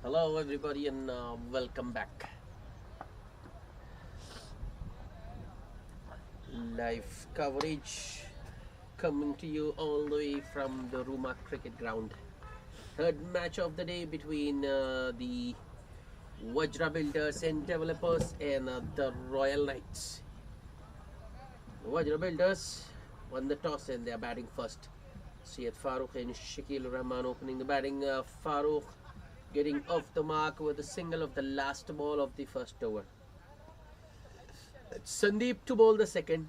Hello, everybody, and welcome back. Live coverage coming to you all the way from the Ruma cricket ground. Third match of the day between the VAJRA builders and developers and the Royal Knights. The VAJRA builders won the toss and they are batting first. Syed Farooq and Shakil Rahman opening the batting. Farooq getting off the mark with a single of the last ball of the first over. It's Sandeep to bowl the second.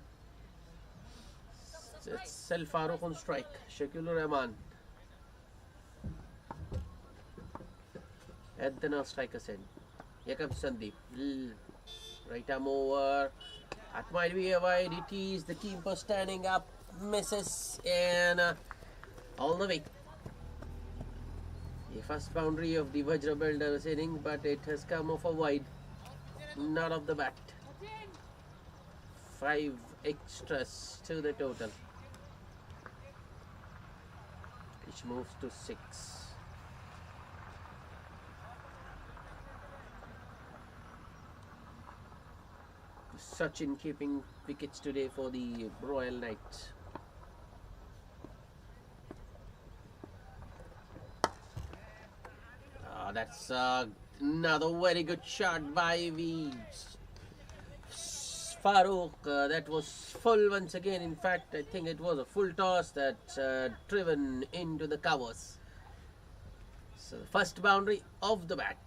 It's Sel Farooq on strike. Shakil Rahman at the now striker's end. Here comes Sandeep. Right arm over. That might be a wide. It is the keeper standing up. Misses and all the way. The first boundary of the VAJRA builders inning, but it has come off a wide. Not of the bat. 5 extras to the total, which moves to 6. Sachin keeping wickets today for the Royal Knights. That's another very good shot by the Farooq. That was full once again. In fact, I think it was a full toss that driven into the covers. So the first boundary of the bat.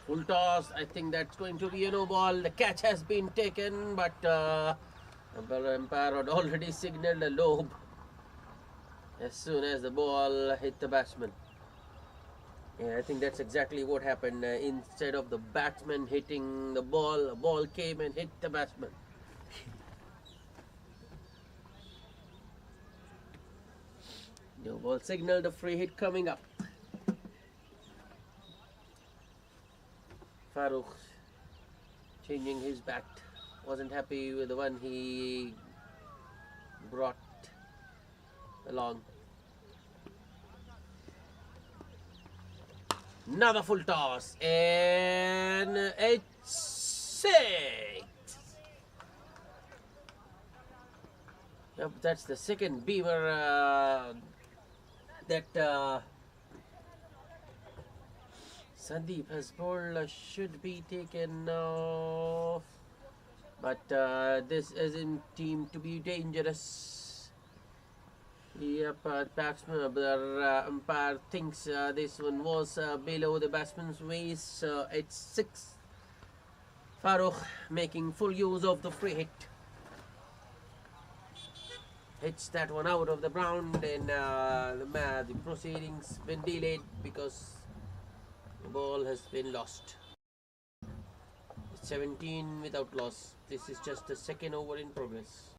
Full toss. I think that's going to be a no ball. The catch has been taken, but umpire had already signaled a lobe as soon as the ball hit the batsman. Yeah, I think that's exactly what happened. Instead of the batsman hitting the ball came and hit the batsman. No ball signaled a free hit coming up. Farooq changing his bat. Wasn't happy with the one he brought along. Another full toss and it's 6. Yep, that's the second beaver that Sandeep has bowled. Should be taken off, but this isn't deemed to be dangerous. Yep, batsman, the umpire thinks this one was below the batsman's waist. It's 6. Farooq making full use of the free hit. Hits that one out of the ground, and the proceedings been delayed because the ball has been lost. 17 without loss. This is just the second over in progress.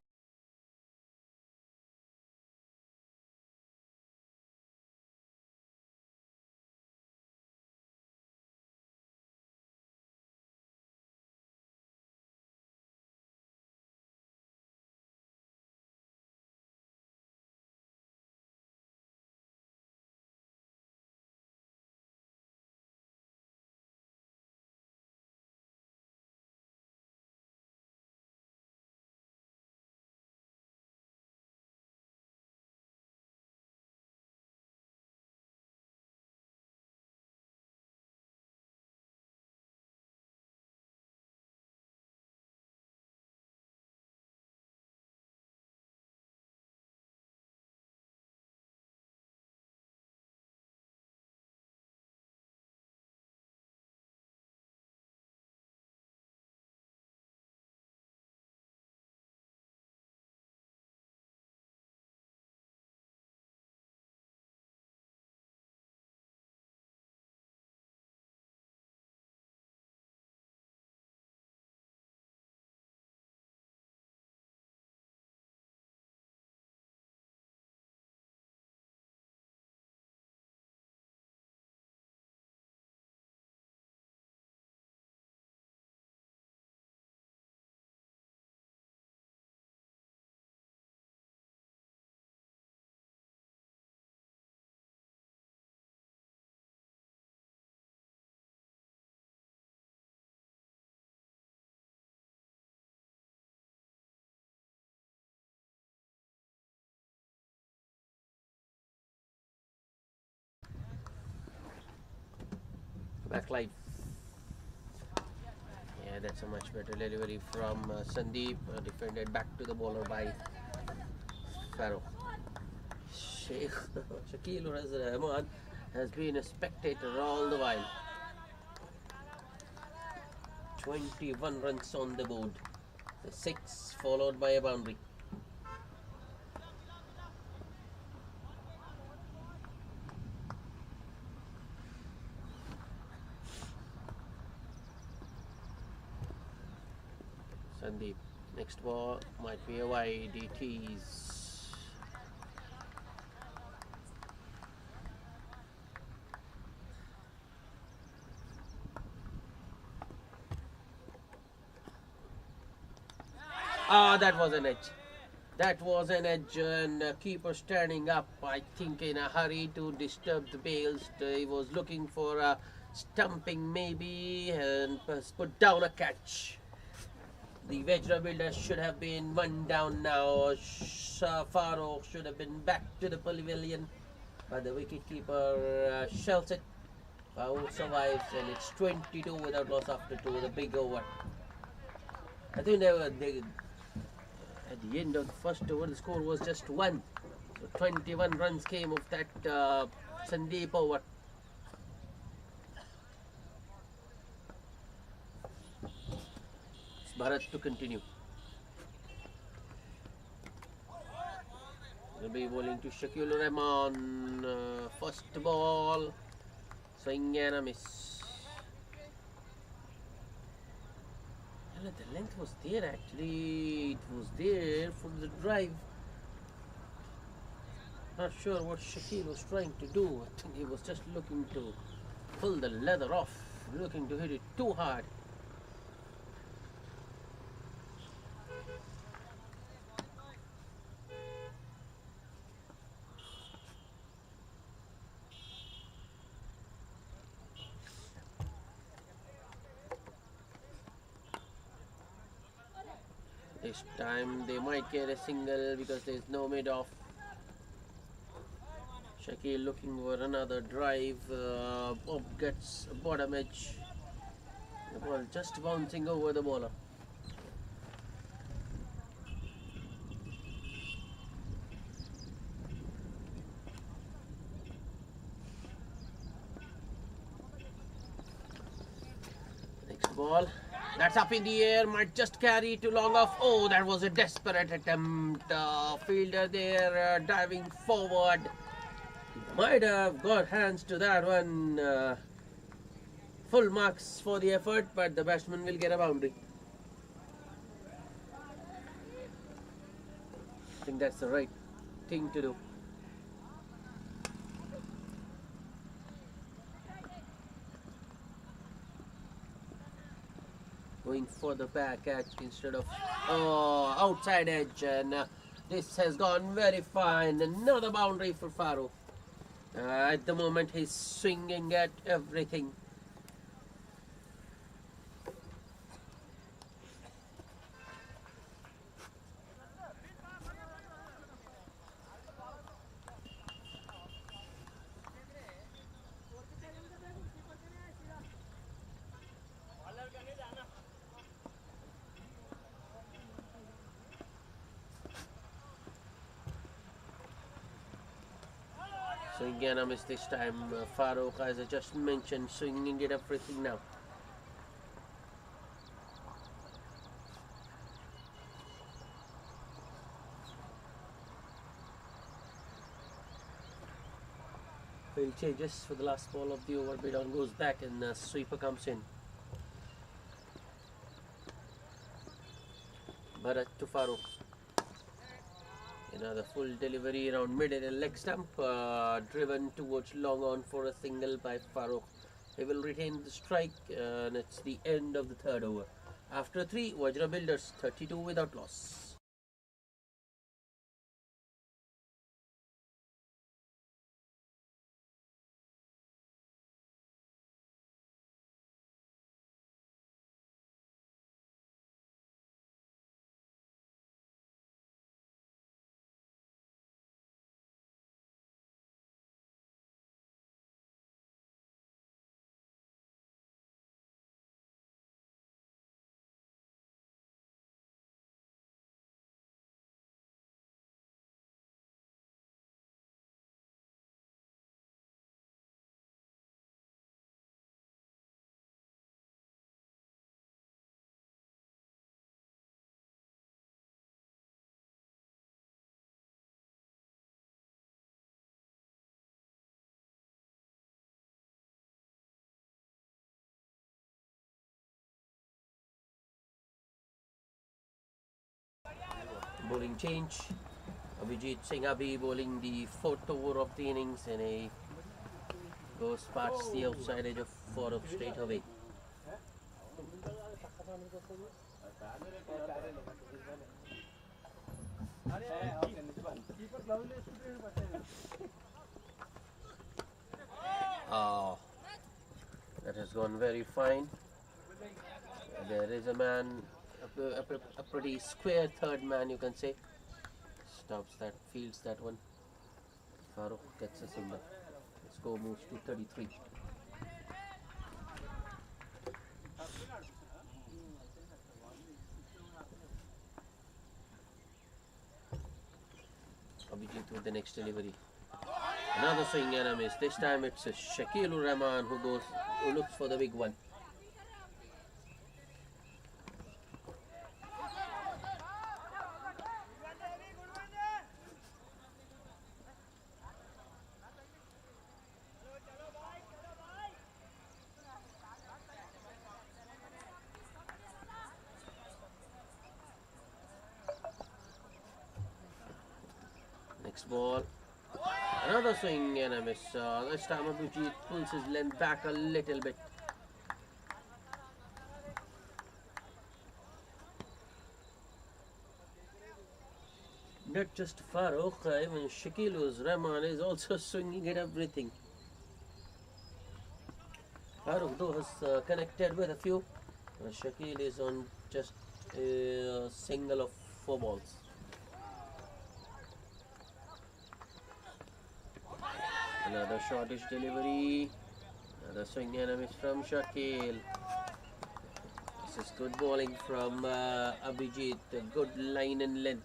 Back live. Yeah, that's a much better delivery from Sandeep. Defended back to the bowler by Farooq. Shakil Rahman has been a spectator all the while. 21 runs on the board. The 6 followed by a boundary. Sandeep. Next ball might be a wide. It is. Ah, that was an edge. That was an edge, and keeper standing up, I think, in a hurry to disturb the bails. He was looking for a stumping, maybe, and put down a catch. The VAJRA builder should have been one down now. Farooq should have been back to the pavilion, but the wicketkeeper shells it. Farooq survives, and it's 22 without loss after 2 with a big over. I think at the end of the first over, the score was just 1. So 21 runs came of that Sandeep over. It's Bharat to continue. He'll be bowling to Shakil Rahman. First ball. Swing and a miss. Well, the length was there actually. It was there for the drive. Not sure what Shakil was trying to do. I think he was just looking to pull the leather off, looking to hit it too hard. This time they might get a single because there is no mid-off. Shakil looking for another drive. Bob gets a bottom edge. The ball just bouncing over the bowler. Next ball. That's up in the air, might just carry too long off. Oh, that was a desperate attempt. Fielder there diving forward. Might have got hands to that one. Full marks for the effort, but the batsman will get a boundary. I think that's the right thing to do. Going for the back edge instead of outside edge, and this has gone very fine. Another boundary for Farooq. At the moment he's swinging at everything. So again, I missed this time. Farooq, as I just mentioned, swinging at everything now. Field changes for the last ball of the over. Bidon goes back and sweeper comes in. Bharat to Farooq. Another full delivery around mid and a leg stump, driven towards long on for a single by Farooq. He will retain the strike, and it's the end of the third over. After 3, VAJRA Builders 32 without loss. bowling change. Abhijit Singh Abhi bowling the 4th over of the innings, and he goes past the outside edge of 4 up straight away. Oh, that has gone very fine. There is a man, a pretty square third man, you can say. Stops that, fields that one. Farooq gets a single. The score moves to 33. Abhijit with the next delivery. Another swing and a miss. This time it's Shakil Rahman who looks for the big one. Next ball. Another swing and a miss. This time Abhijit pulls his length back a little bit. Not just Farooq, even Shakil Rahman is also swinging at everything. Farooq though has connected with a few. Shakil is on just a single of 4 balls. Another shortish delivery. Another swing and a miss from Shakil. This is good bowling from Abhijit. A good line and length.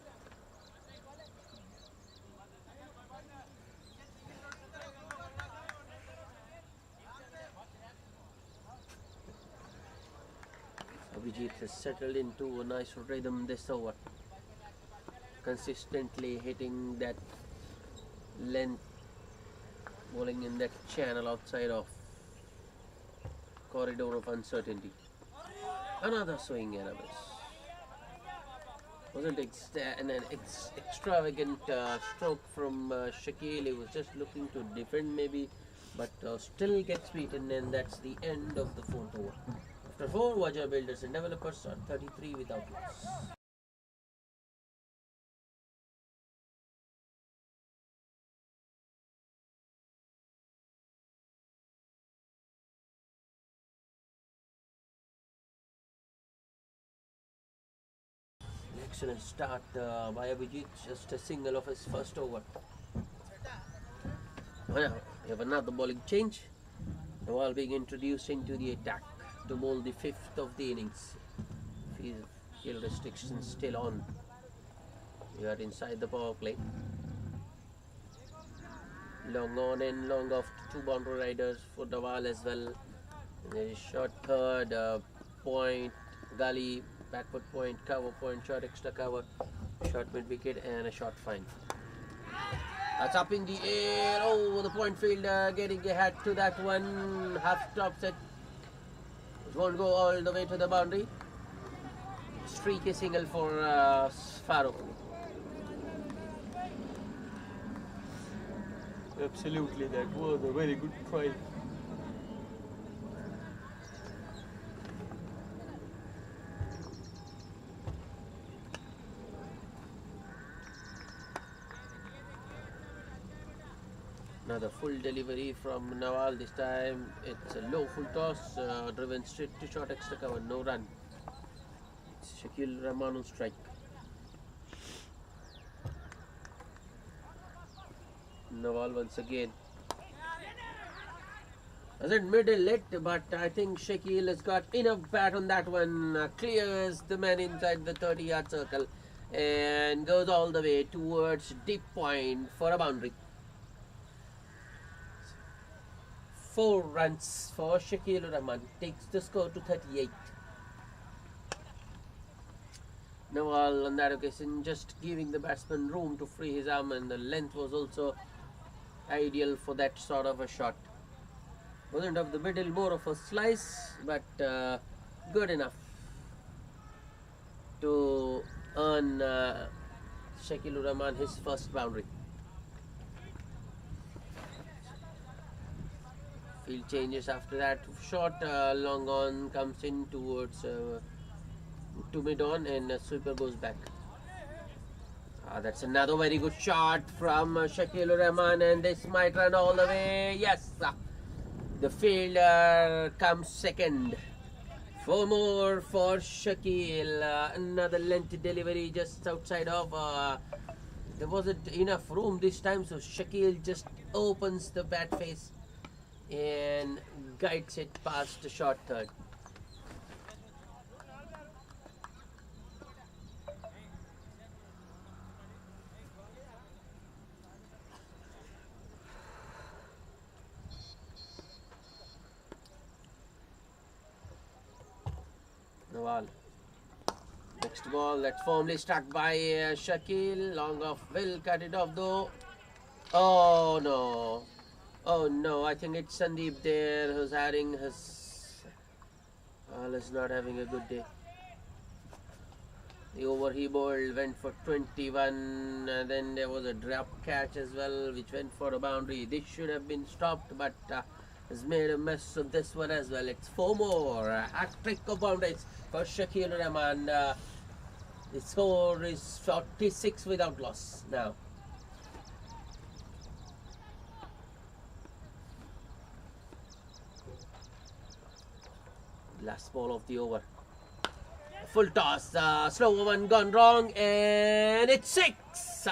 Abhijit has settled into a nice rhythm this over. Consistently hitting that length, bowling in that channel outside of corridor of uncertainty. Another swing and a miss. Wasn't an extravagant stroke from Shakil. He was just looking to defend maybe, but still gets beaten, and that's the end of the 4th over. After 4, VAJRA Builders and Developers are 33 without loss. Excellent start by Abhijit, just a single of his first over. Well, we have another bowling change. The ball being introduced into the attack to bowl the 5th of the innings. Field restrictions still on. We are inside the power play. Long on and long off to 2 boundary riders for Dawal as well. And there is short third, point, gully, backward point, cover point, short extra cover, short mid wicket, and a short fine. That's up in the air. Oh, the point fielder getting ahead to that one. Half stops it. It won't go all the way to the boundary. Streaky single for Farooq. Absolutely, that was a very good try. Another full delivery from Nawal. This time it's a low full toss, driven straight to short extra cover, no run. It's Shakil Rahman on strike. Nawal once again. Doesn't middle it, but I think Shakil has got enough bat on that one. Clears the man inside the 30-yard circle and goes all the way towards deep point for a boundary. 4 runs for Shakil Rahman, takes the score to 38. Nawal on that occasion just giving the batsman room to free his arm, and the length was also ideal for that sort of a shot. Wasn't of the middle, more of a slice, but good enough to earn Shakil Rahman his first boundary. Field changes after that. Short long on comes in towards to mid on, and sweeper goes back. That's another very good shot from Shakil Rahman, and this might run all the way. Yes, the fielder comes second. 4 more for Shakil. Another length delivery just outside of. There wasn't enough room this time, so Shakil just opens the bat face and guides it past the short third. Nawal. Next ball, that's firmly struck by Shakil. Long off, will cut it off though. Oh no. Oh no, I think it's Sandeep there who's having his. Is not having a good day. The over he bowled went for 21, and then there was a drop catch as well, which went for a boundary. This should have been stopped, but has made a mess of this one as well. It's 4 more. Hat-trick of boundaries for Shakil Rahman. The score is 46 without loss now. Last ball of the over. Full toss. Slow one gone wrong, and it's 6.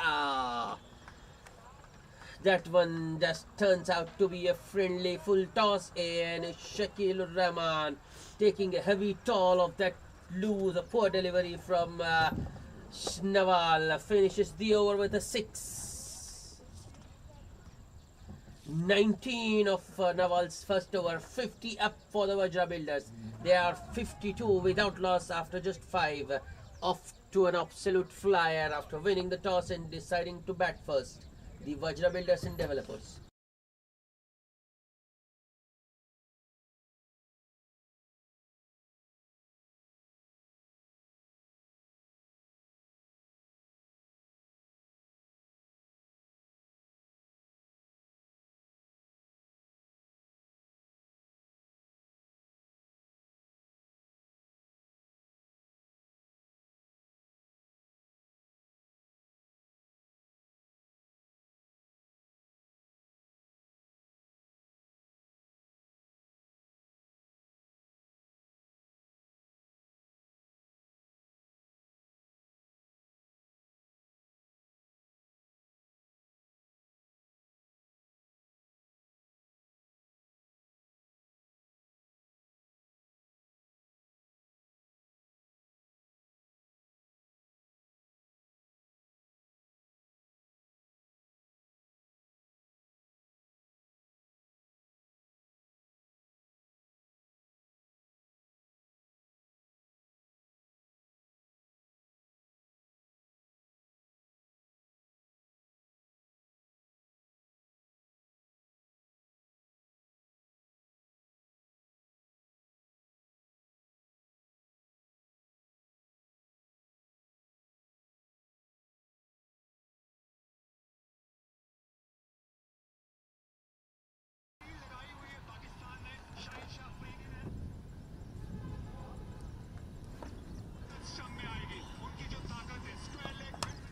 That one just turns out to be a friendly full toss, and Shakil Rahman taking a heavy toll of that loose, a poor delivery from Nawal finishes the over with a 6. 19 of Nawal's first over, 50 up for the VAJRA builders. They are 52 without loss after just 5. Off to an absolute flyer after winning the toss and deciding to bat first. The VAJRA builders and developers.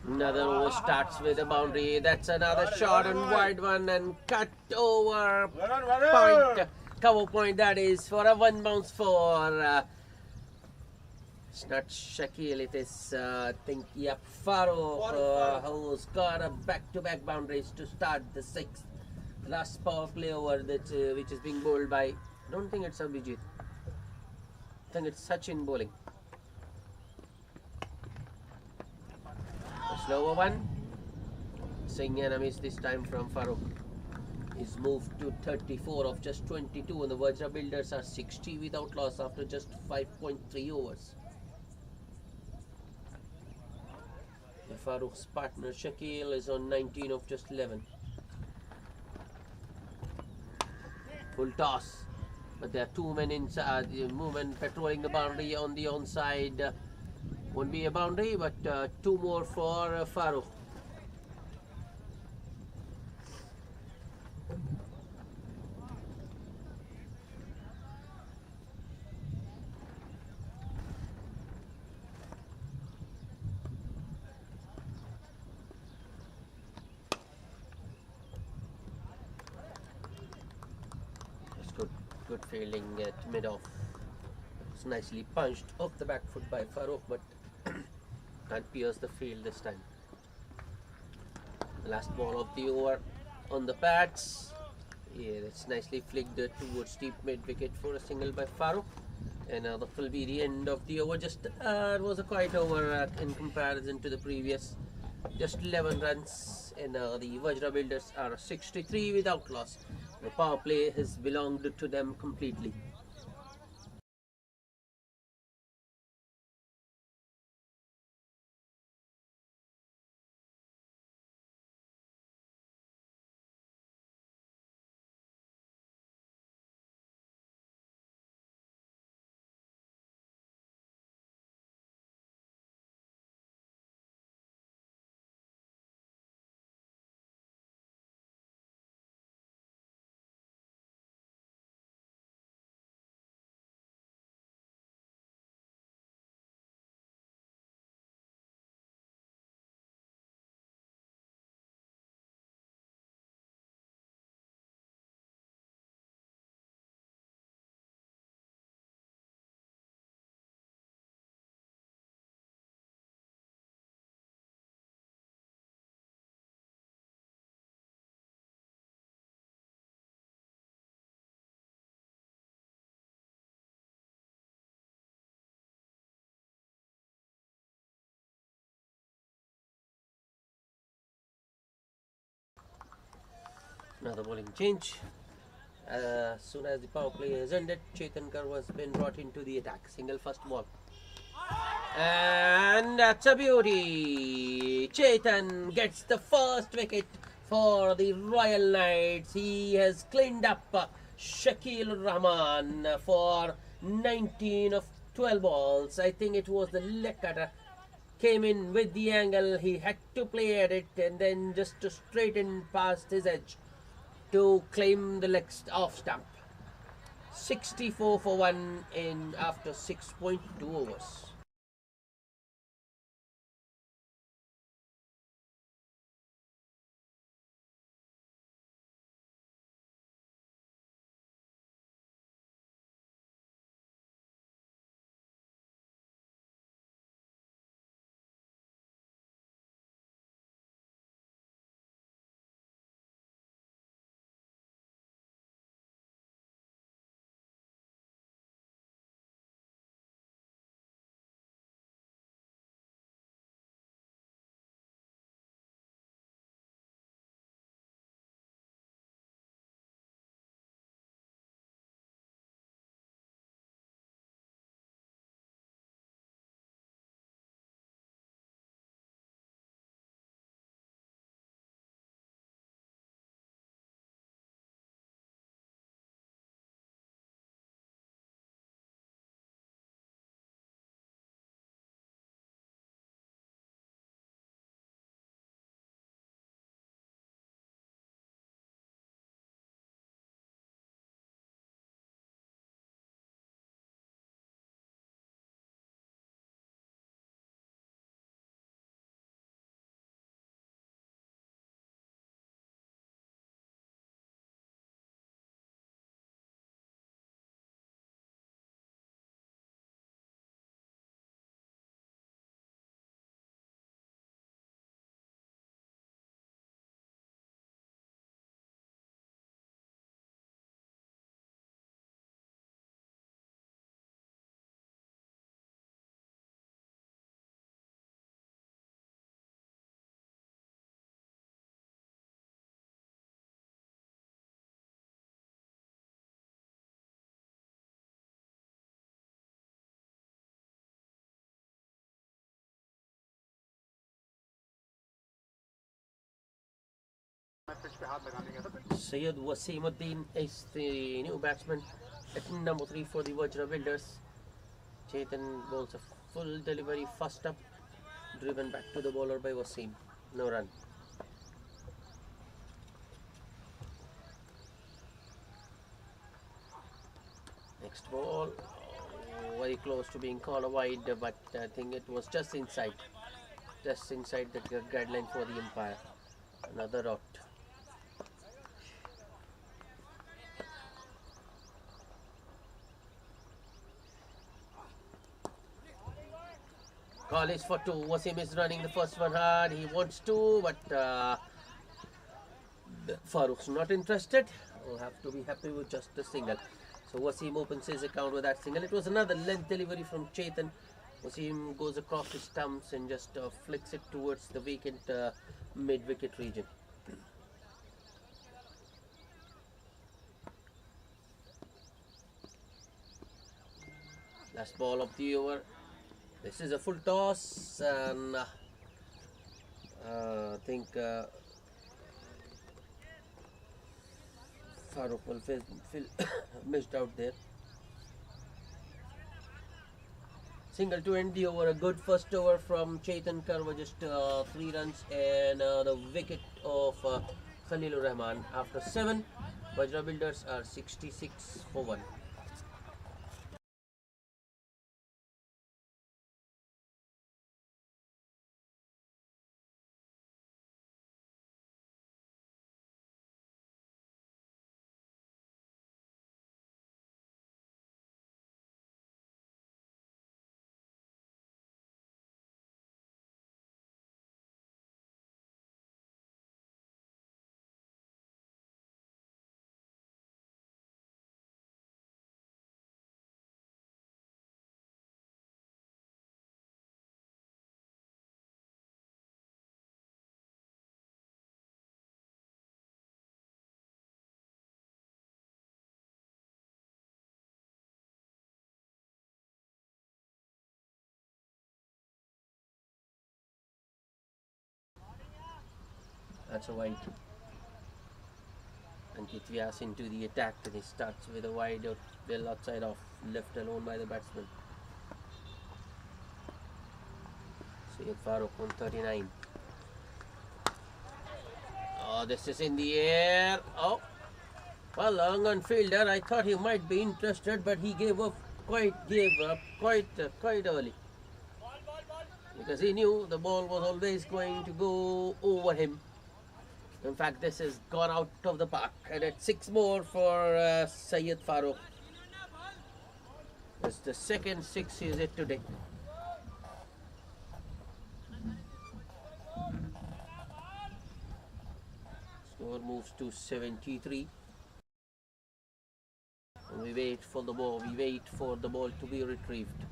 Another over starts with a boundary. That's another short and wide one, and cut over point, cover point. That is for a 1 bounce for. It's not Shakil, it is I think Farooq who's got a back-to-back boundaries to start the 6th. Last power play over that which is being bowled by. I don't think it's Abhijit. I think it's Sachin bowling. Slower one. Singh and a miss this time from Farooq. He's moved to 34 of just 22, and the VAJRA builders are 60 without loss after just 5.3 overs. Farooq's partner Shakil is on 19 of just 11. Full toss, but there are 2 men inside, movement patrolling the boundary on the onside. Won't be a boundary, but two more for Farooq. Just good fielding at mid-off. It's nicely punched off the back foot by Farooq, but can't pierce the field this time. The last ball of the over on the pads. Yeah, that's nicely flicked towards deep mid-wicket for a single by Farooq. And that will be the end of the over. Just it was a quiet over in comparison to the previous. Just 11 runs, and the Vajra Builders are 63 without loss. The power play has belonged to them completely. Another bowling change. As soon as the power play has ended, Chetan Karwa has been brought into the attack. Single first ball. And that's a beauty. Chetan gets the first wicket for the Royal Knights. He has cleaned up Shakil Rahman for 19 of 12 balls. I think it was the leg cutter. Came in with the angle. He had to play at it and then just to straighten past his edge to claim the leg off stump. 64 for 1 in after 6.2 overs. Syed Wasimuddin is the new batsman at number 3 for the Vajra Builders. Chetan bowls a Full delivery, first up, driven back to the bowler by Wasim. No run. Next ball, very close to being called wide, but I think it was just inside the guideline for the umpire. Another dot. Call is for two. Wasim is running the first one hard. He wants to, but Farooq's not interested. We'll have to be happy with just a single. So Wasim opens his account with that single. It was another length delivery from Chetan. Wasim goes across the stumps and just flicks it towards the vacant mid-wicket region. Last ball of the over. This is a full toss, and I think Farooq will feel missed out there. Single to end the over. A good first over from Chetan Karwa, just 3 runs, and the wicket of Khalilur Rahman. After 7, Vajra Builders are 66 for 1. That's a wide. And Vyas into the attack, and he starts with a wide out, well outside off, left alone by the batsman. Syed Farooq 139. Oh, this is in the air. Oh, well, long on fielder. I thought he might be interested, but he gave up quite early, because he knew the ball was always going to go over him. In fact, this has gone out of the park, and it's 6 more for Syed Farooq. It's the second 6 he's hit today. Score moves to 73. And we wait for the ball. We wait for the ball to be retrieved.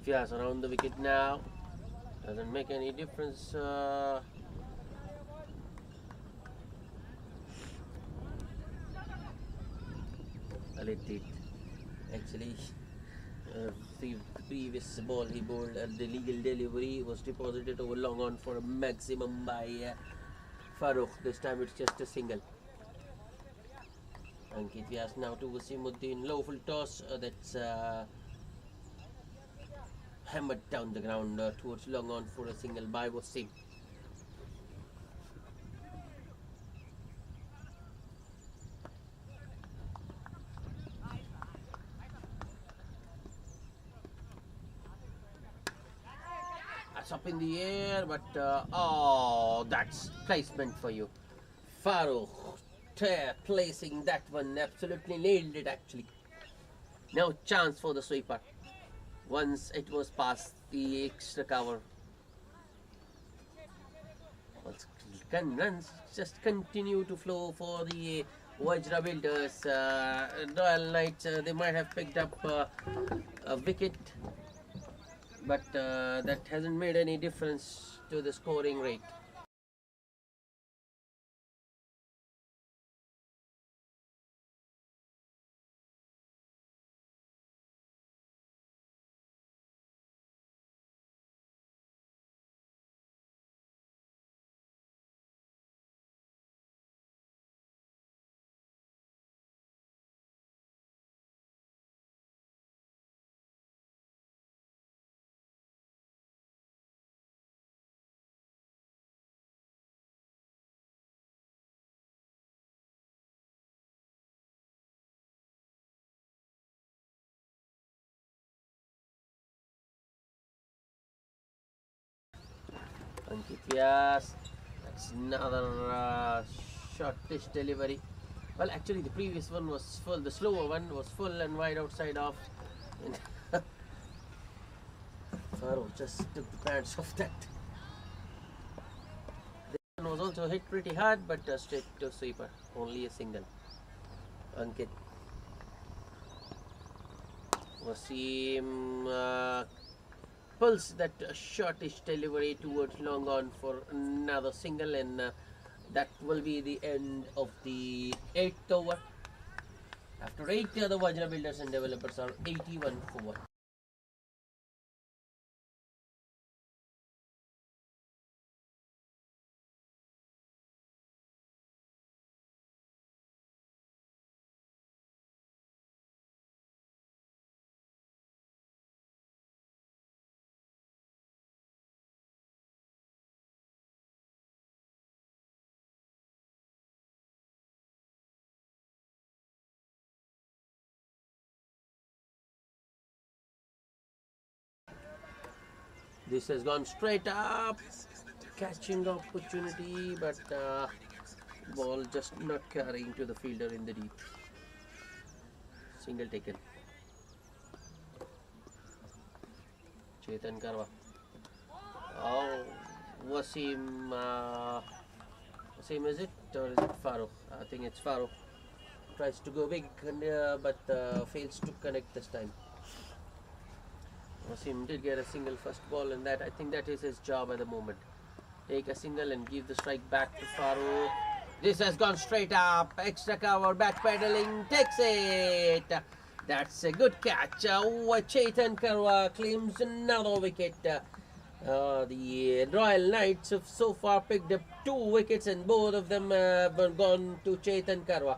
Vyas around the wicket now. Doesn't make any difference. Well, it did. Actually, the previous ball he bowled at the legal delivery was deposited over long on for a maximum by Farooq. This time it's just a single. Ankit Vyas now to Wasimuddin. Low full toss. That's hammered down the ground towards long on for a single by Wasim. That's up in the air, but oh, that's placement for you. Farooq placing that one, absolutely nailed it actually. No chance for the sweeper once it was past the extra cover. Runs just continue to flow for the Vajra builders. Royal Knights, they might have picked up a wicket, but that hasn't made any difference to the scoring rate. Ankit Vyas, that's another shortish delivery. Well, actually, the previous one was full. The slower one was full and wide outside off. And Farooq just took the pants off that. This one was also hit pretty hard, but straight to sweeper. Only a single. Ankit. Wasim pulls that shortish delivery towards long on for another single, and that will be the end of the 8th over. After 8, the Vajra builders and developers are 81 for 1. This has gone straight up, catching opportunity, but ball just not carrying to the fielder in the deep. Single taken. Chetan Karwa. Oh, Wasim. Wasim, is it? Or is it Farooq? I think it's Farooq. Tries to go big, but fails to connect this time. Wasim did get a single first ball, and that I think that is his job at the moment. Take a single and give the strike back to Farooq. This has gone straight up. Extra cover, back pedaling, takes it. That's a good catch. Chetan Karwa claims another wicket. The Royal Knights have so far picked up 2 wickets, and both of them have gone to Chetan Karwa.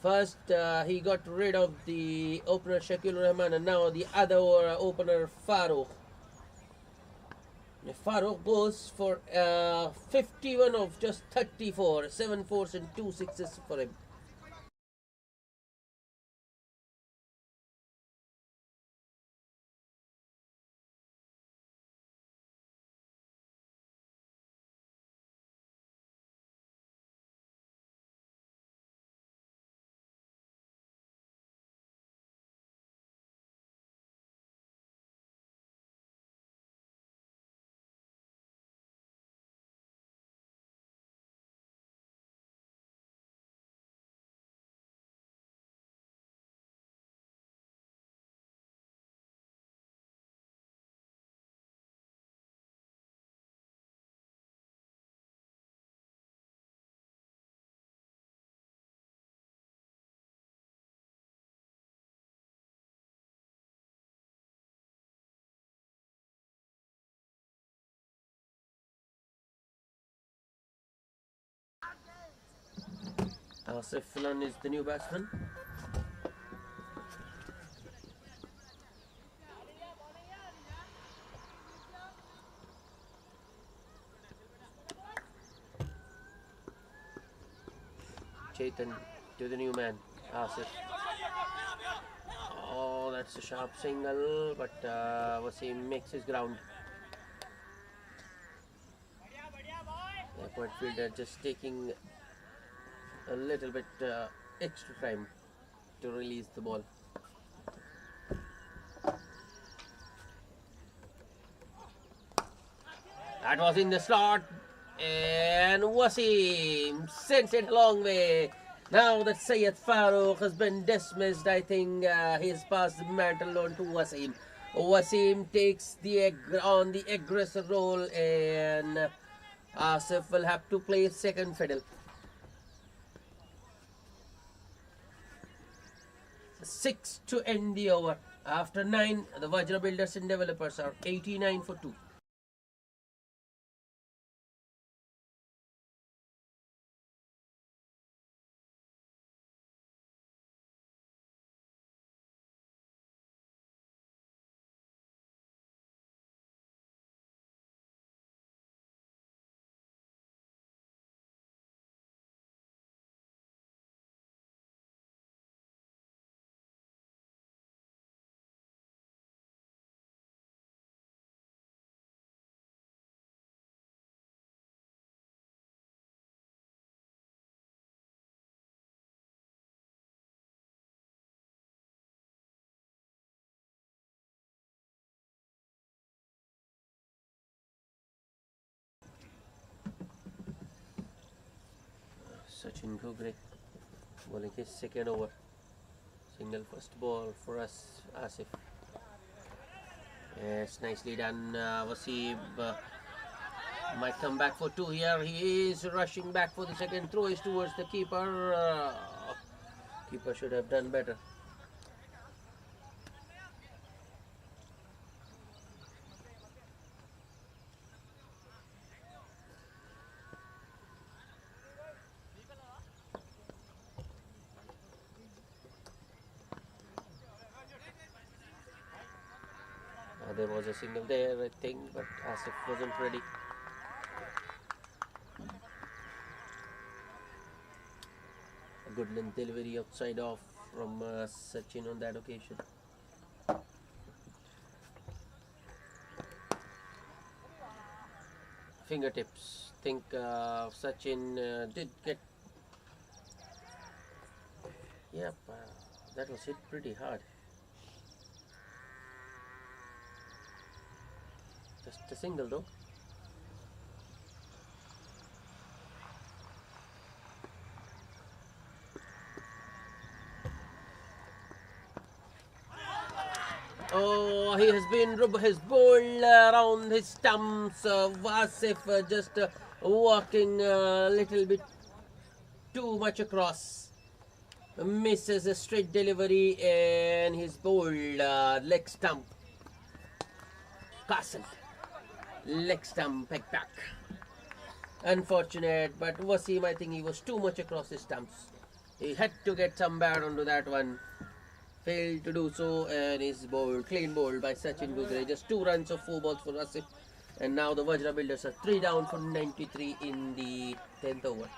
First, he got rid of the opener Shakil Rahman, and now the other opener Farooq. Farooq goes for 51 of just 34, 7 fours and 2 sixes for him. Asif is the new batsman. Chetan to the new man, Asif. Oh, that's a sharp single, but Wasim makes his ground. The point fielder just taking a little bit extra time to release the ball. That was in the slot, and Wasim sends it a long way. Now that Syed Farouk has been dismissed, I think he's passed the mantle on to Wasim. Wasim takes on the aggressor role, and Asif will have to play second fiddle. 6 to end the over. After 9, the VAJRA builders and developers are 89 for 2. Sachin Gugre bowling his second over. Single first ball for us, Asif. Yes, nicely done. Wasim might come back for 2 here. He is rushing back for the second throw. Is towards the keeper. Keeper should have done better. There was a single there, I think, but Asif wasn't ready. A good length delivery outside off from Sachin on that occasion. Fingertips. Think Sachin did get. Yep, that was hit pretty hard. Just a single though. Oh, he has been his ball around his stumps. Asif just walking a little bit too much across. Misses a straight delivery and his bowled leg stump. Castle. Leg stump back back. Unfortunate, but Wasim, I think he was too much across his stumps. He had to get some bat onto that one. Failed to do so and is bowled, clean bowled by Sachin Gugre. Just 2 runs of 4 balls for Asif. And now the VAJRA builders are 3 down for 93 in the 10th over.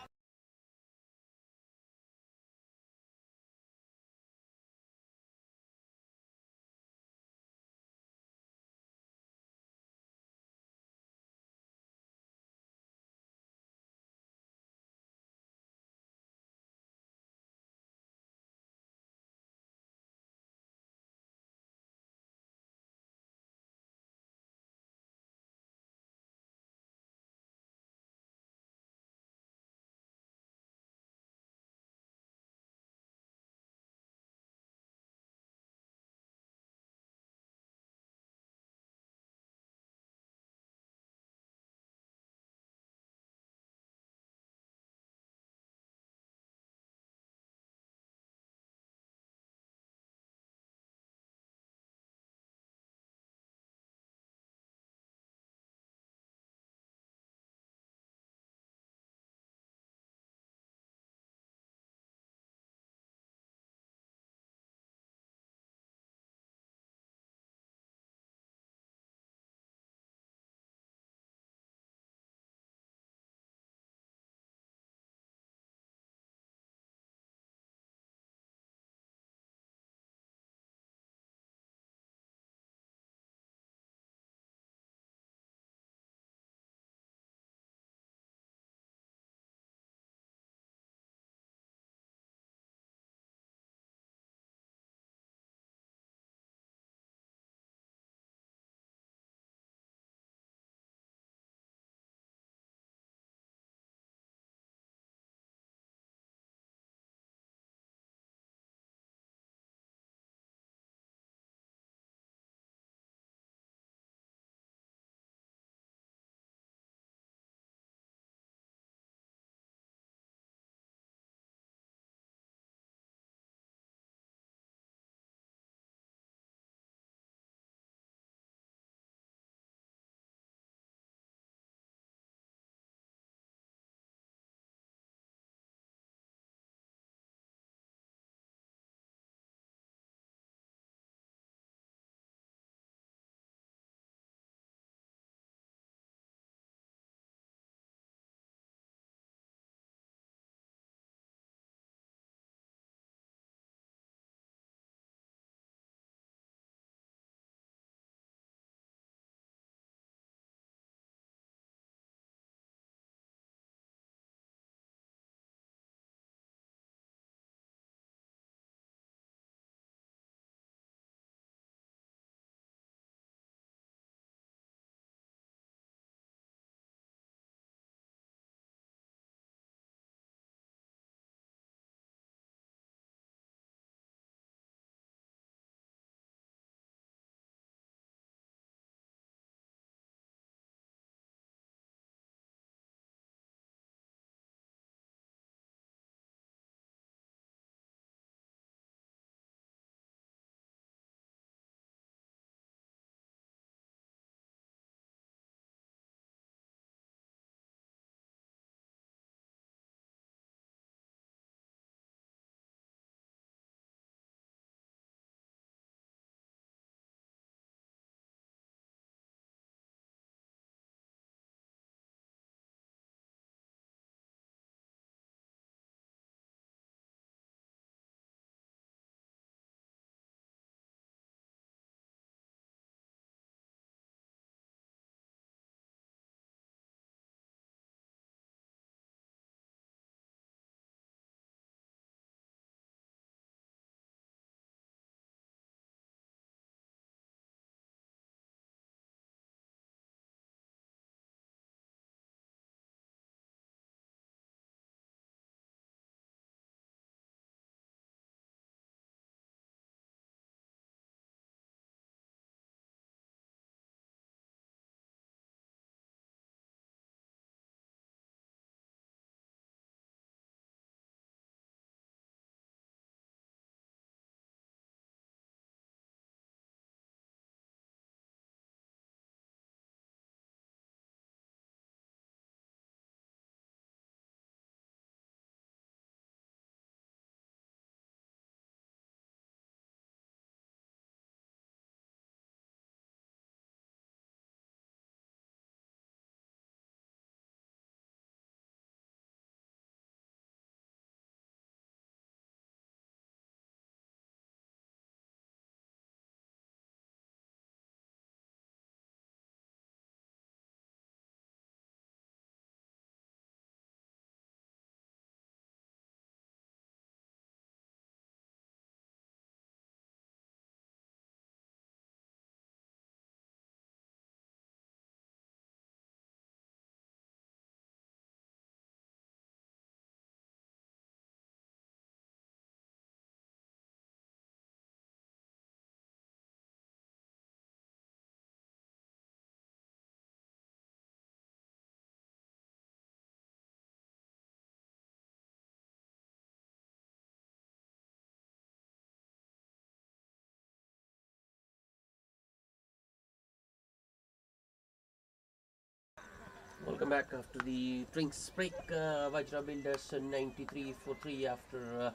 Welcome back after the drinks break. Vajra Builders 93 for 3 after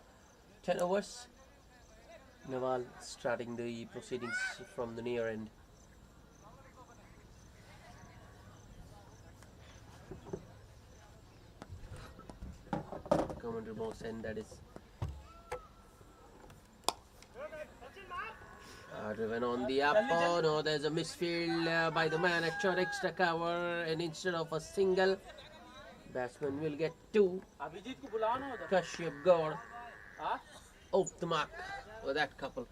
10 overs. Nawal starting the proceedings from the near end. Commander boss end, that is. Driven on the up. Oh no, there's a misfield by the man at short extra cover, and instead of a single, batsman will get 2. Kashyap Gaur off the mark for that couple.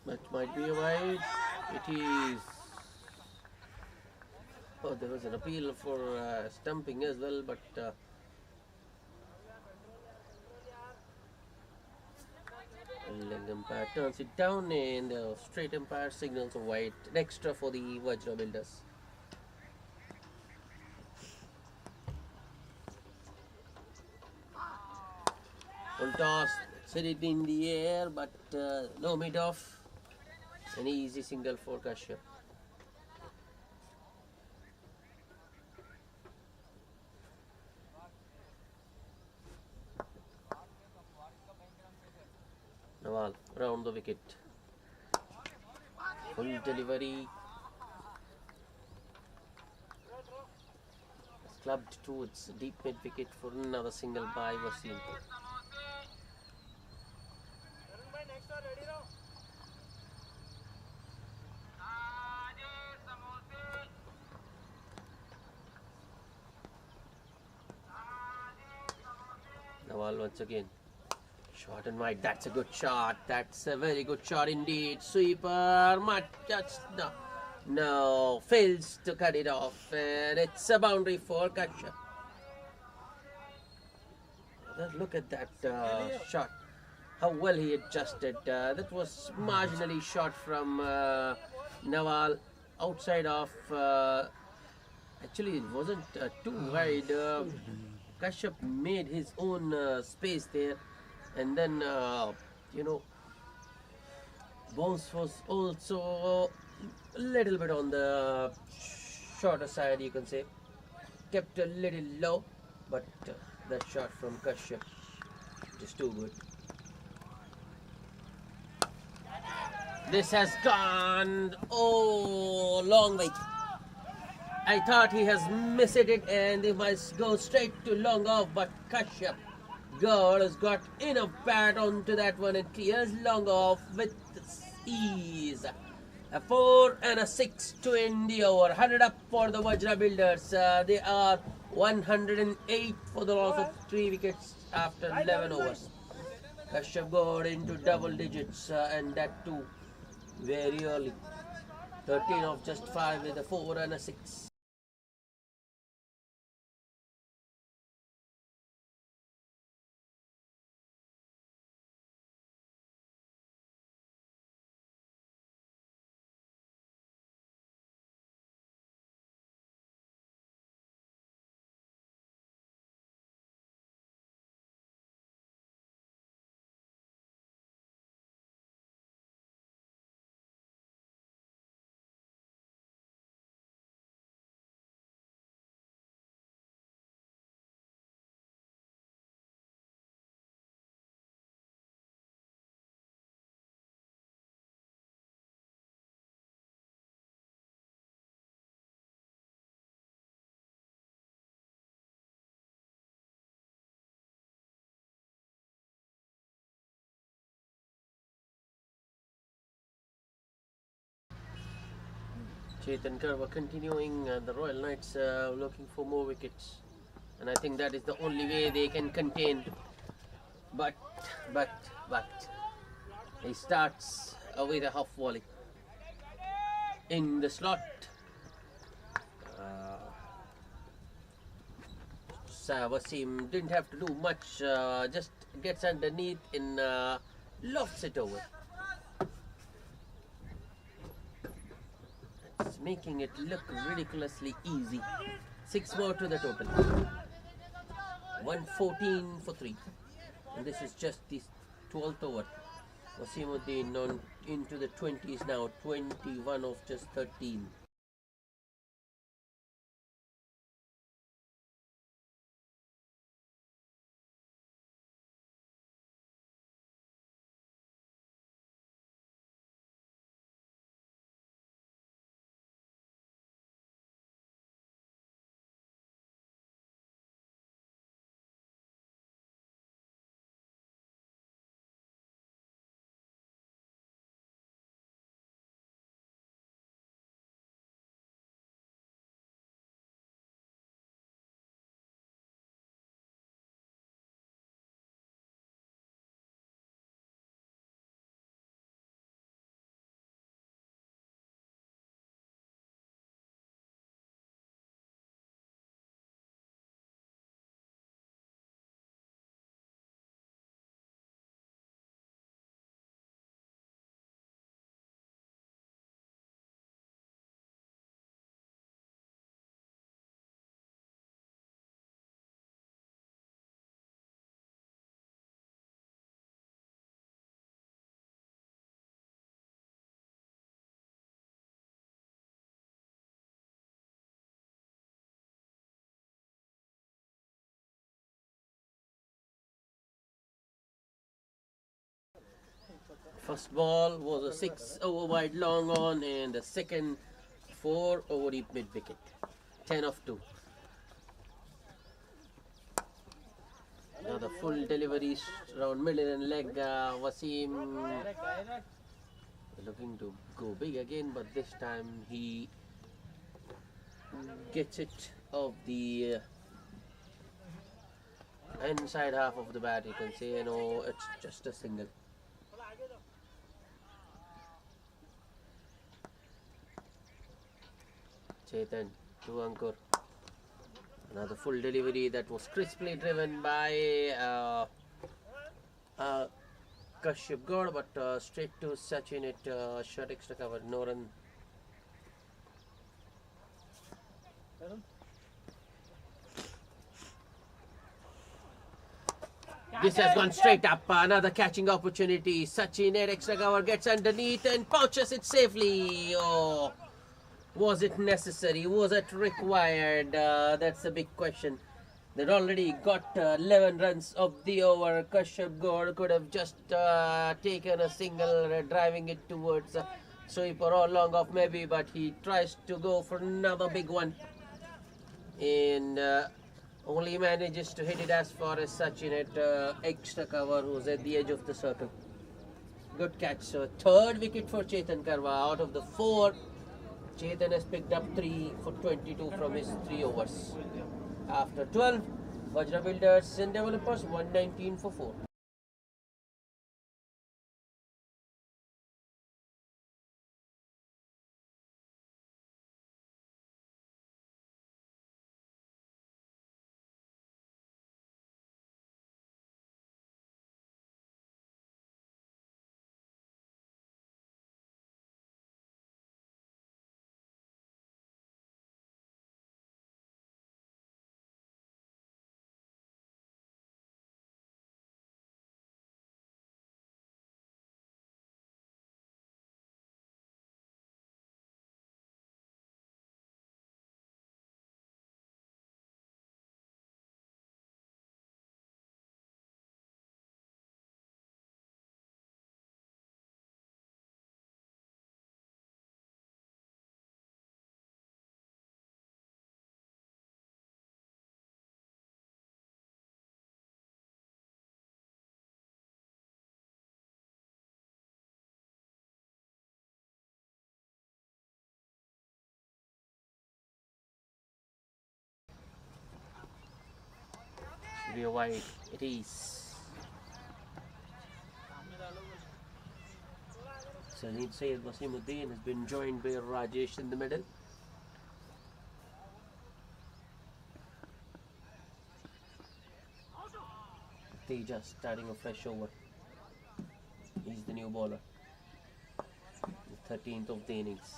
That might be a wide. It is. Oh, there was an appeal for stumping as well, but leg umpire turns it down, and the straight umpire signals a wide, an extra for the Vajra Builders. Full toss, set it in the air, but no mid off. An easy single for Kashyap. Nawal round the wicket. Full delivery. Clubbed towards deep mid wicket for another single by Wasim. Nawal once again. Short and wide. That's a good shot. That's a very good shot indeed. Sweeper. Much just no. Fails to cut it off. And it's a boundary for Kashyap. Look at that shot. How well he adjusted. That was marginally shot from Nawal. Outside of. Actually, it wasn't too wide. Kashyap made his own space there, and then bounce was also a little bit on the shorter side, you can say. Kept a little low, but that shot from Kashyap is too good. This has gone long way. I thought he has missed it and he must go straight to long off, but Kashyap Gaur has got enough bat onto that one and clears long off with ease. A 4 and a 6 to end the over. 100 up for the Vajra Builders. They are 108 for the loss of 3 wickets after 11 overs. Kashyap Gaur into double digits and that too very early. 13 of just 5 with a 4 and a 6. Chetan Karwa continuing, the Royal Knights looking for more wickets, and I think that is the only way they can contain. But he starts with a half volley in the slot. Wasim didn't have to do much, just gets underneath and lofts it over. making it look ridiculously easy. 6 more to the total. 114 for 3. And this is just the 12th over. Wasimuddin on into the 20s now. 21 of just 13. First ball was a 6 over wide long on, and the second 4 over deep mid wicket. 10 of 2. Now the full delivery around middle and leg. Wasim looking to go big again, but this time he gets it off the inside half of the bat. You can say, it's just a single. Chetan to Ankur. Another full delivery that was crisply driven by Kashyap Gaur, but straight to Sachin. It shot extra cover, no run. This has gone straight up. Another catching opportunity. Sachin at extra cover, gets underneath and pouches it safely. Oh. Was it necessary? Was it required? That's a big question. They'd already got 11 runs of the over. Kashyap Gaur could have just taken a single, driving it towards sweeper or long off maybe, but he tries to go for another big one. And only manages to hit it as far as Sachin at extra cover, who's at the edge of the circle. Good catch. So third wicket for Chetan Karwa. Out of the 4, Chetan has picked up 3 for 22 from his 3 overs. After 12, VAJRA Builders and Developers 119 for 4. Real wide it is. Saeed Syed Wasimuddin has been joined by Rajesh in the middle. Teja starting a fresh over. He's the new bowler. The 13th of the innings.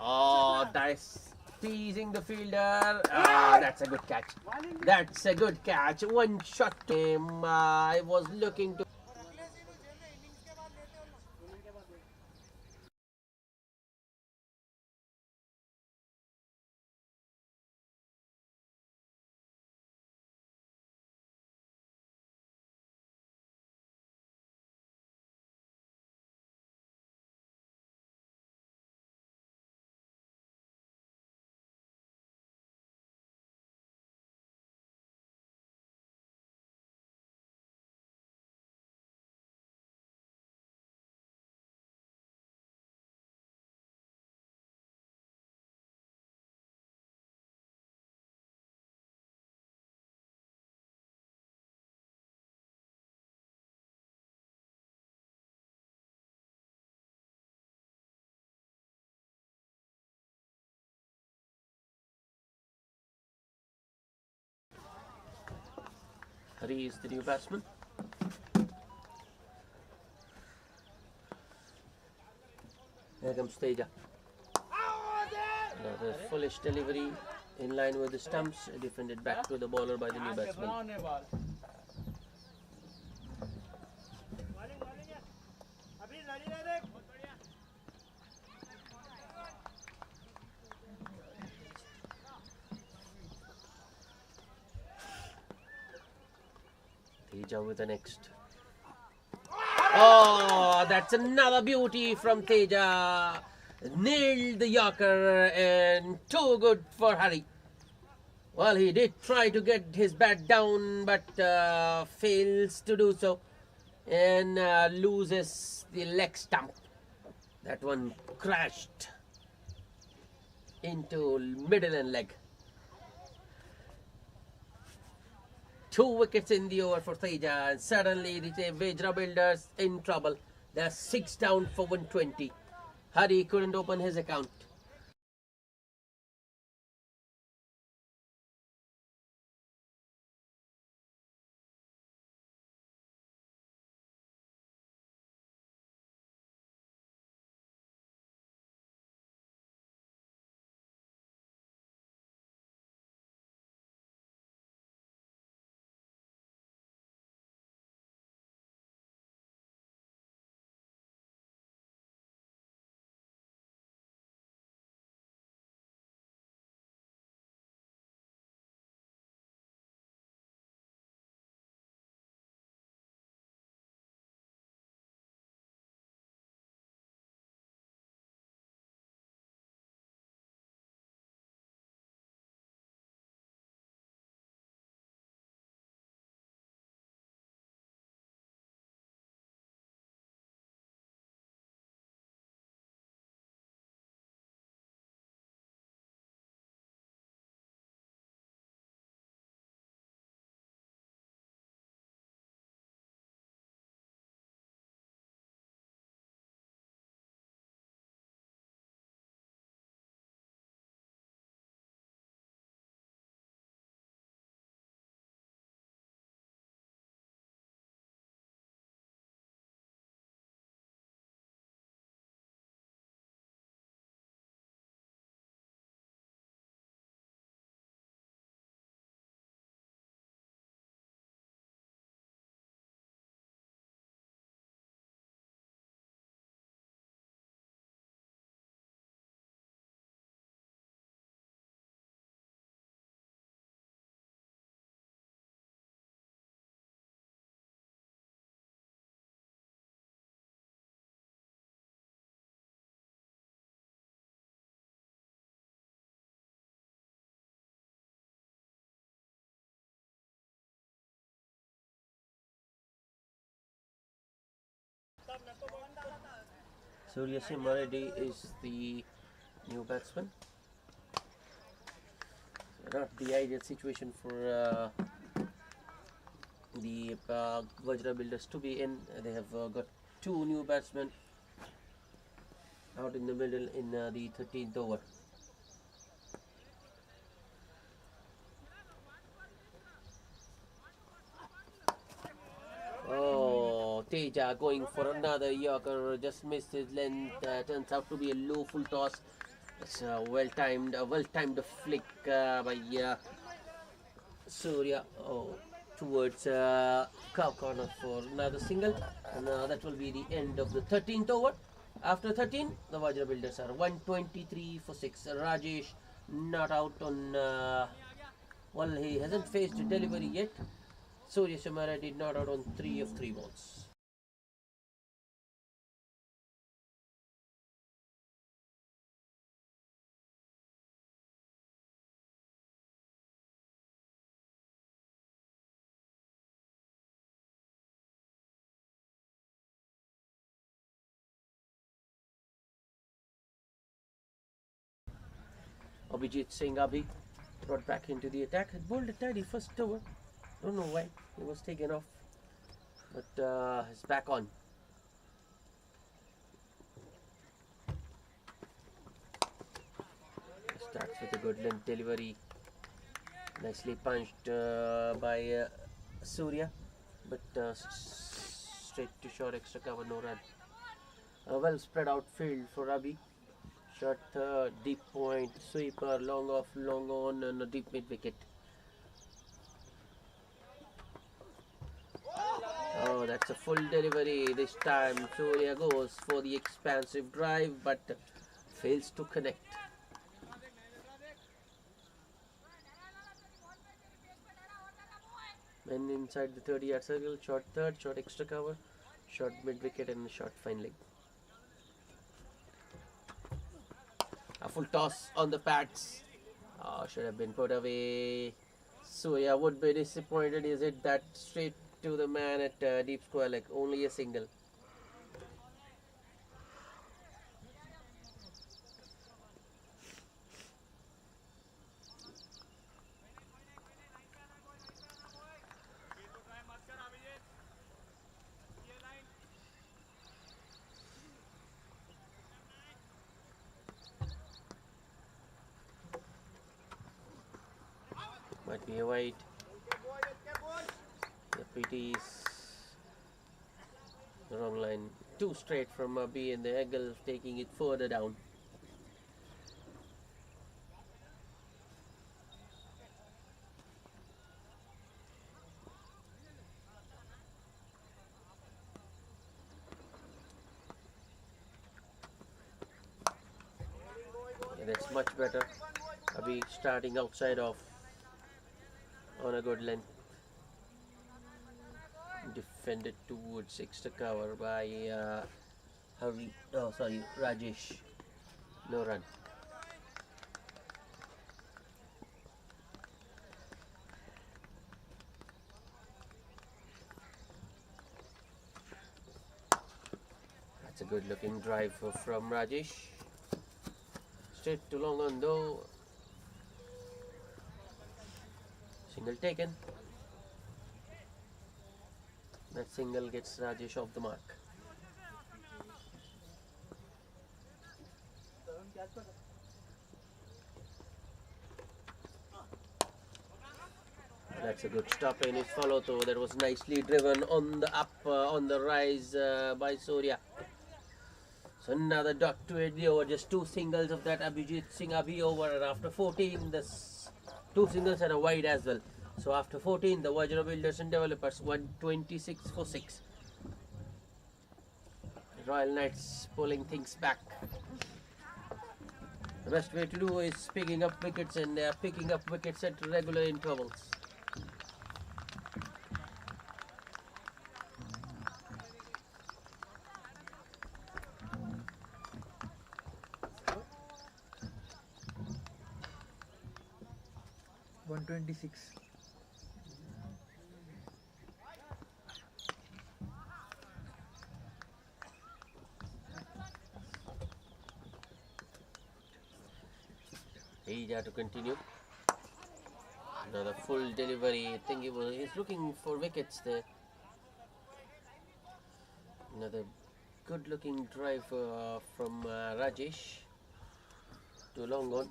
Oh, that's teasing the fielder. Ah, that's a good catch. That's a good catch. One shot to him. I was looking to. Hari is the new batsman. Here comes Teja. Another foolish delivery in line with the stumps, defended back to the bowler by the new batsman. Teja with the next. Oh, that's another beauty from Teja. Nailed the Yorker and too good for Hari. Well, he did try to get his bat down, but fails to do so and loses the leg stump. That one crashed into middle and leg. 2 wickets in the over for Teja, and suddenly the VAJRA Builders in trouble. They're 6 down for 120. Hari couldn't open his account. Surya Reddy is the new batsman. Not the ideal situation for the VAJRA Builders to be in. They have got 2 new batsmen out in the middle in the 13th over. Oh, Teja going for another Yorker, just missed his length. Turns out to be a low full toss. It's a well-timed flick by Surya towards curve corner for another single, and that will be the end of the 13th over. After 13, the Vajra Builders are 123 for 6. Rajesh not out on. Well, he hasn't faced a delivery yet. Surya Samara did not out on 3 of 3 balls. Abhijit Singh Abhi brought back into the attack. Had bowled a tidy first over. Don't know why he was taken off, but he's back on. Starts with a good length delivery. Nicely punched by Surya, but straight to short, extra cover, no run. A well spread out field for Abhi. Short third, deep point, sweeper, long off, long on, and a deep mid wicket. Oh, that's a full delivery this time. Surya goes for the expansive drive, but fails to connect. Men inside the 30-yard circle, short third, short extra cover, short mid wicket, and a short fine leg. A full toss on the pads. Should have been put away. Surya would be disappointed. Is it that straight to the man at deep square leg? Only a single. Might be a wide. The PT is the wrong line. Too straight from B, and the angle taking it further down. Yeah, that's much better. Abhi starting outside off on a good length. Defended towards extra cover by Rajesh. No run. That's a good looking drive from Rajesh. Straight to long on though. Single taken. That single gets Rajesh off the mark. That's a good stop in his follow through. That was nicely driven on the up, on the rise by Surya. So another dot to end the over. Just 2 singles of that Abhijit Singh Abhi over, and after 14, this 2 singles and a wide as well. So after 14, the Vajra Builders and Developers 126 for 6. Royal Knights pulling things back. The best way to do is picking up wickets, and they are picking up wickets at regular intervals. VAJRA to continue. Another full delivery. I think he's looking for wickets there. Another good looking drive from Rajesh to long on.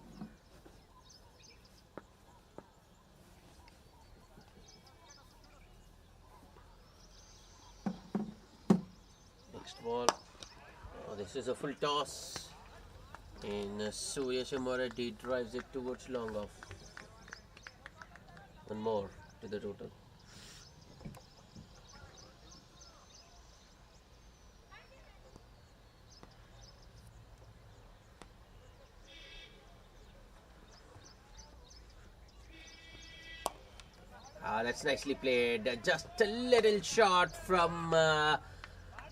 Next ball. Oh, this is a full toss. And Surya Reddy drives it towards long off. One more to the total. That's nicely played. Just a little shot from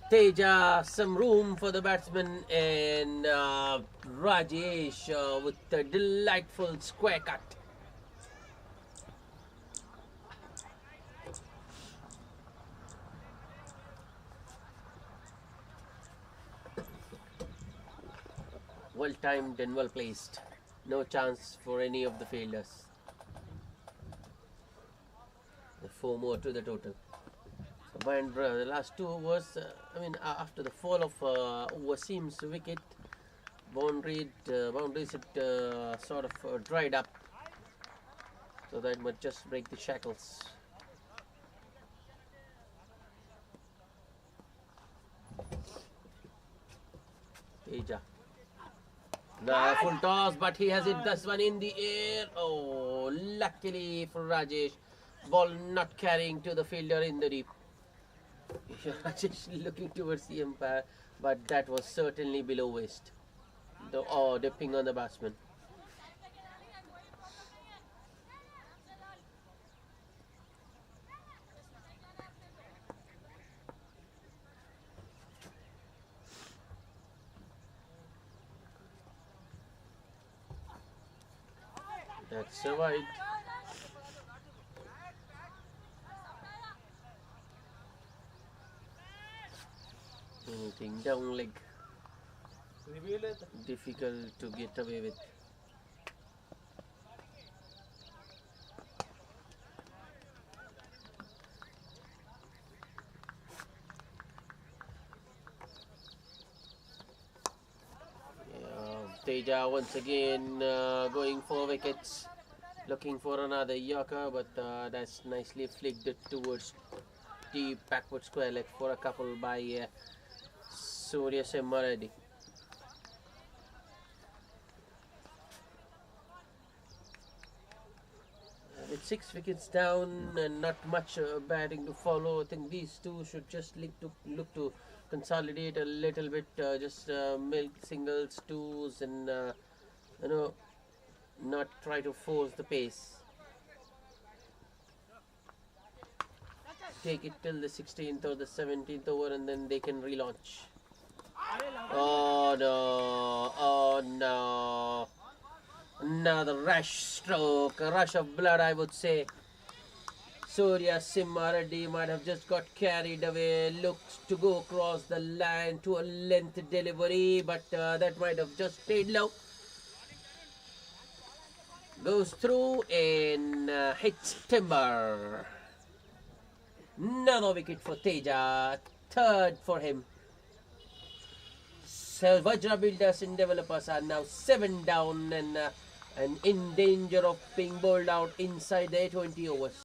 Teja. Some room for the batsman, and Rajesh with a delightful square cut. Well timed and well placed. No chance for any of the fielders. 4 more to the total. So VAJRA, the last 2 overs, after the fall of Wasim's wicket, boundaries had sort of dried up. So that might just break the shackles. Teja. The full toss, but he has hit this one in the air. Oh, luckily for Rajesh. Ball not carrying to the fielder in the deep. Rajesh looking towards the umpire, but that was certainly below waist. Dipping on the batsman. That's survived. Anything down leg. Difficult to get away with. Teja once again going for wickets, looking for another Yorker, but that's nicely flicked it towards deep backward square leg for a couple by Surya Reddy. With 6 wickets down and not much batting to follow, I think these two should just look to consolidate a little bit, just milk singles, twos, and not try to force the pace. Take it till the 16th or the 17th over, and then they can relaunch. Oh no! Oh no! Another rash stroke, a rush of blood, I would say. Surya Reddy might have just got carried away, looked to go across the line to a length delivery, but that might have just stayed low. Goes through and hits timber. Another wicket for Teja, 3rd for him. So VAJRA builders and developers are now 7 down and in danger of being bowled out inside their 20 overs.